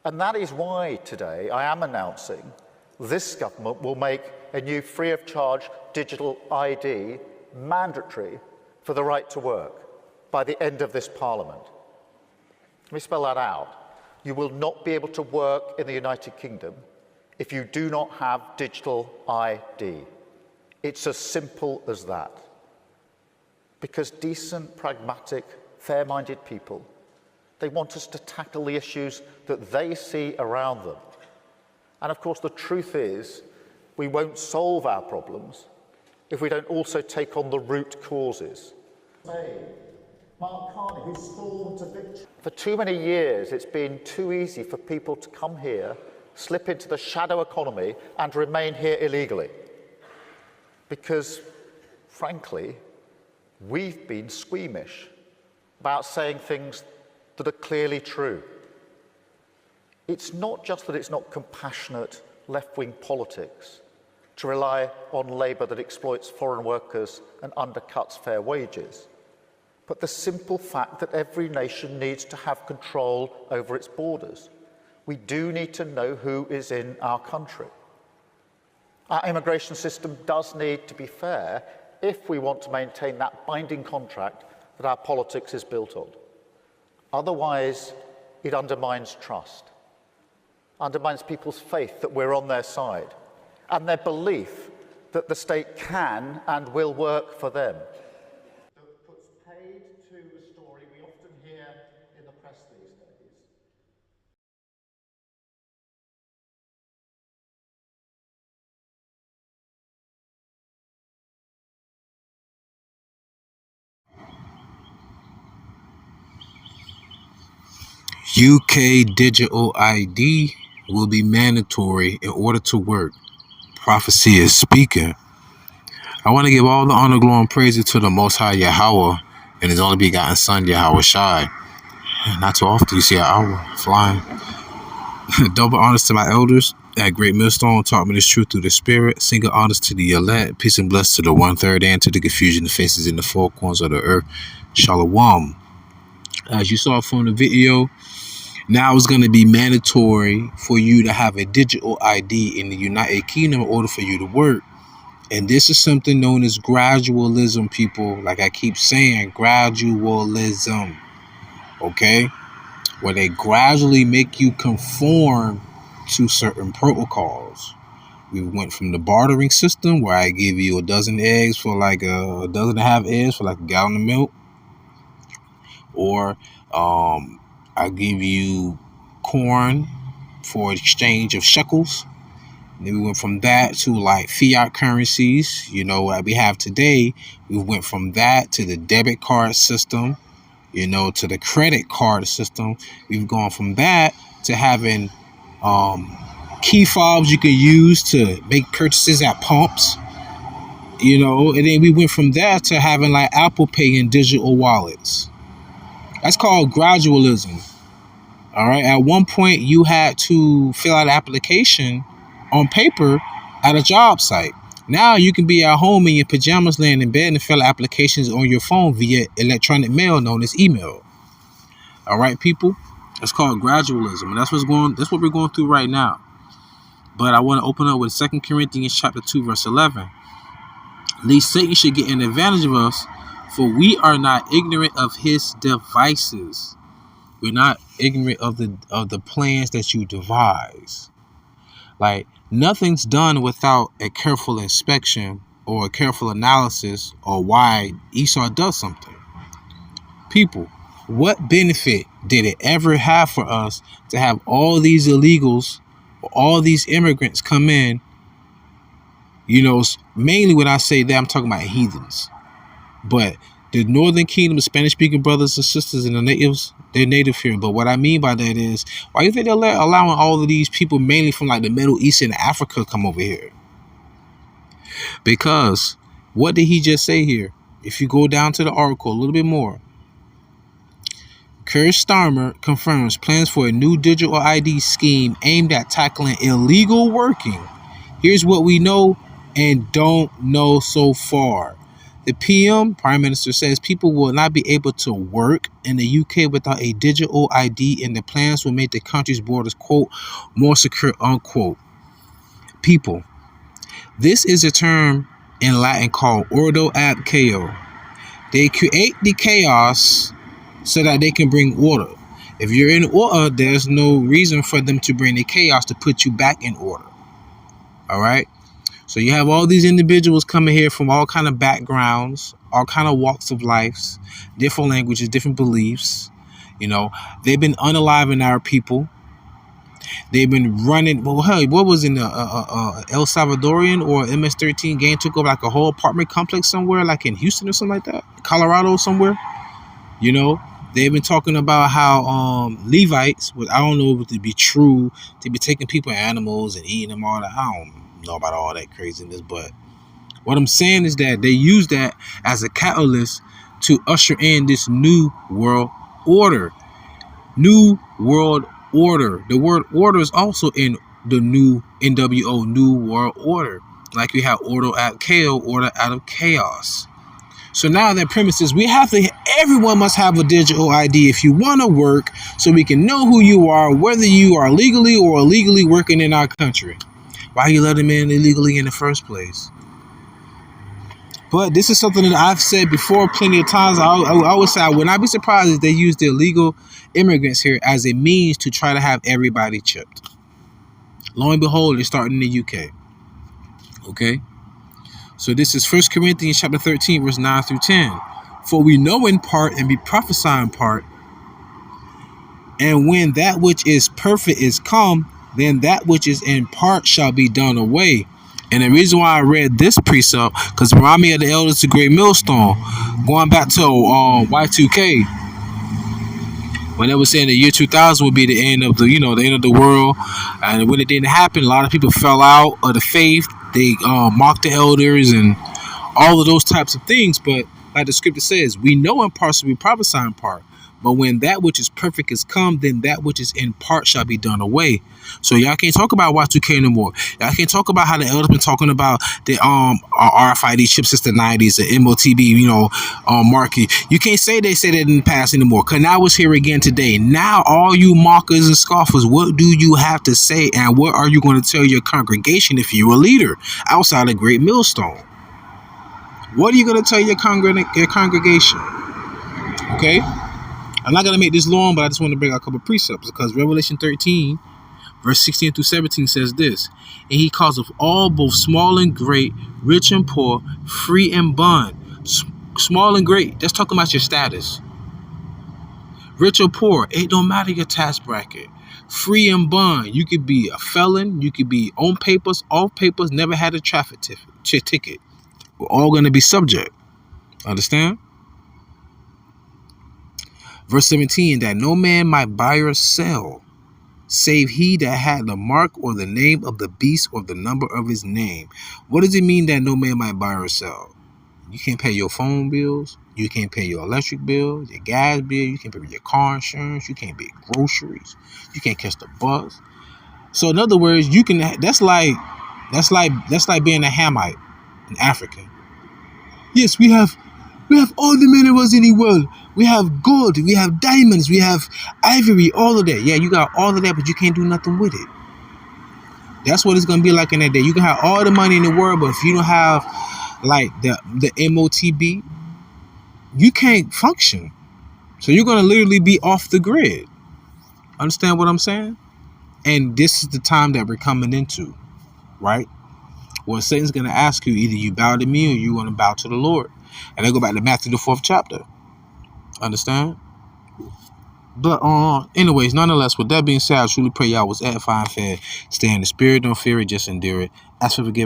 And that is why today I am announcing this government will make a new free of charge digital ID mandatory for the right to work by the end of this Parliament. Let me spell that out. You will not be able to work in the United Kingdom if you do not have digital ID. It's as simple as that. Because decent, pragmatic, fair-minded people, they want us to tackle the issues that they see around them. And of course, the truth is, we won't solve our problems if we don't also take on the root causes. Mark Carney, who stormed to victory. For too many years, it's been too easy for people to come here, slip into the shadow economy, and remain here illegally. Because, frankly, we've been squeamish about saying things that are clearly true. It's not just that it's not compassionate left-wing politics to rely on labour that exploits foreign workers and undercuts fair wages, but the simple fact that every nation needs to have control over its borders. We do need to know who is in our country. Our immigration system does need to be fair if we want to maintain that binding contract that our politics is built on. Otherwise, it undermines trust, undermines people's faith that we're on their side, and their belief that the state can and will work for them. That puts paid to a story we often hear in the press these days. UK digital ID will be mandatory in order to work. Prophecy is speaking. I want to give all the honor, glory, and praise to the Most High Yahawah and His only begotten Son, YAHAWASHI. Not too often you see an hour flying. Double honors to my elders at Great Millstone, taught me this truth through the Spirit. Single honors to the elect. Peace and bless to the 1/3 and to the confusion, the faces in the four corners of the earth. Shalom. As you saw from the video, now it's going to be mandatory for you to have a digital ID in the United Kingdom in order for you to work. And this is something known as gradualism, people. Like I keep saying, gradualism. Okay? Where they gradually make you conform to certain protocols. We went from the bartering system where I give you a dozen eggs for like a dozen and a half eggs for like a gallon of milk. Or I give you corn for exchange of shekels. And then we went from that to like fiat currencies, you know, what we have today. We went from that to the debit card system, you know, to the credit card system. We've gone from that to having key fobs you can use to make purchases at pumps, you know, and then we went from that to having like Apple Pay and digital wallets. That's called gradualism. All right. At one point, you had to fill out an application on paper at a job site. Now you can be at home in your pajamas, laying in bed, and fill out applications on your phone via electronic mail, known as email. All right, people. That's called gradualism, and that's what we're going through right now. But I want to open up with 2 Corinthians chapter 2, verse 11. Lest Satan should get an advantage of us, for we are not ignorant of his devices. We're not ignorant of the plans that you devise. Like, nothing's done without a careful inspection or a careful analysis or why Esau does something. People, what benefit did it ever have for us to have all these illegals, all these immigrants come in? You know, mainly when I say that, I'm talking about heathens. But the Northern Kingdom, Spanish-speaking brothers and sisters and the natives, they're native here. But what I mean by that is, why do you think they're allowing all of these people, mainly from like the Middle East and Africa, come over here? Because what did he just say here? If you go down to the article a little bit more, Keir Starmer confirms plans for a new digital ID scheme aimed at tackling illegal working. Here's what we know and don't know so far. The PM, Prime Minister, says people will not be able to work in the UK without a digital ID, and the plans will make the country's borders, quote, more secure, unquote. People. This is a term in Latin called ordo ab chaos. They create the chaos so that they can bring order. If you're in order, there's no reason for them to bring the chaos to put you back in order. All right? So you have all these individuals coming here from all kind of backgrounds, all kind of walks of life, different languages, different beliefs. You know, they've been unaliving our people. They've been running. Well, hell, what was in the El Salvadorian or MS-13 gang took over like a whole apartment complex somewhere, like in Houston or something like that, Colorado somewhere. You know, they've been talking about how Levites, I don't know if it to be true, to be taking people and animals and eating them all that. I don't know about all that craziness, but what I'm saying is that they use that as a catalyst to usher in this new world order. New world order. The word order is also in the new NWO, new world order. Like we have order out of chaos, order out of chaos. So now that premise is everyone must have a digital ID if you want to work, so we can know who you are, whether you are legally or illegally working in our country. Why you let them in illegally in the first place? But this is something that I've said before plenty of times. I always say I would not be surprised if they use the illegal immigrants here as a means to try to have everybody chipped. Lo and behold, they're starting in the UK. Okay? So this is 1 Corinthians chapter 13, verse 9 through 10. For we know in part and we prophesy in part. And when that which is perfect is come, then that which is in part shall be done away. And the reason why I read this precept, because it reminded me of the elders to Great Millstone, going back to Y2K, when they were saying the year 2000 would be the end of the end of the world, and when it didn't happen, a lot of people fell out of the faith. They mocked the elders and all of those types of things. But like the scripture says, we know in part, so we prophesy in part. But when that which is perfect is come, then that which is in part shall be done away. So y'all can't talk about Y2K no more. Y'all can't talk about how the elders been talking about the RFID chip since the 90s, the MOTB, market. You can't say they said it in the past anymore. Because now it's here again today. Now all you mockers and scoffers, what do you have to say, and what are you going to tell your congregation if you're a leader outside of Great Millstone? What are you going to tell your congregation? Okay? I'm not going to make this long, but I just want to bring out a couple of precepts, because Revelation 13, verse 16 through 17 says this: and he causeth all, both small and great, rich and poor, free and bond. Small and great, that's talking about your status. Rich or poor, it don't matter your tax bracket. Free and bond, you could be a felon, you could be on papers, off papers, never had a traffic ticket. We're all going to be subject. Understand? Verse 17, that no man might buy or sell, save he that had the mark or the name of the beast or the number of his name. What does it mean that no man might buy or sell? You can't pay your phone bills. You can't pay your electric bill, your gas bill. You can't pay your car insurance. You can't buy groceries. You can't catch the bus. So in other words, you can. That's like being a Hamite in Africa. Yes, we have all the minerals in the world. We have gold, we have diamonds, we have ivory, all of that. Yeah, you got all of that, but you can't do nothing with it. That's what it's going to be like in that day. You can have all the money in the world, but if you don't have like the MOTB, you can't function. So you're going to literally be off the grid. Understand what I'm saying? And this is the time that we're coming into, right? Well, Satan's going to ask you, either you bow to me or you want to bow to the Lord. And they go back to Matthew the 4th chapter. Understand? But anyways, nonetheless, with that being said, I truly pray y'all was edifying, fed. Stay in the spirit, don't fear it, just endure it. Ask for forgiveness.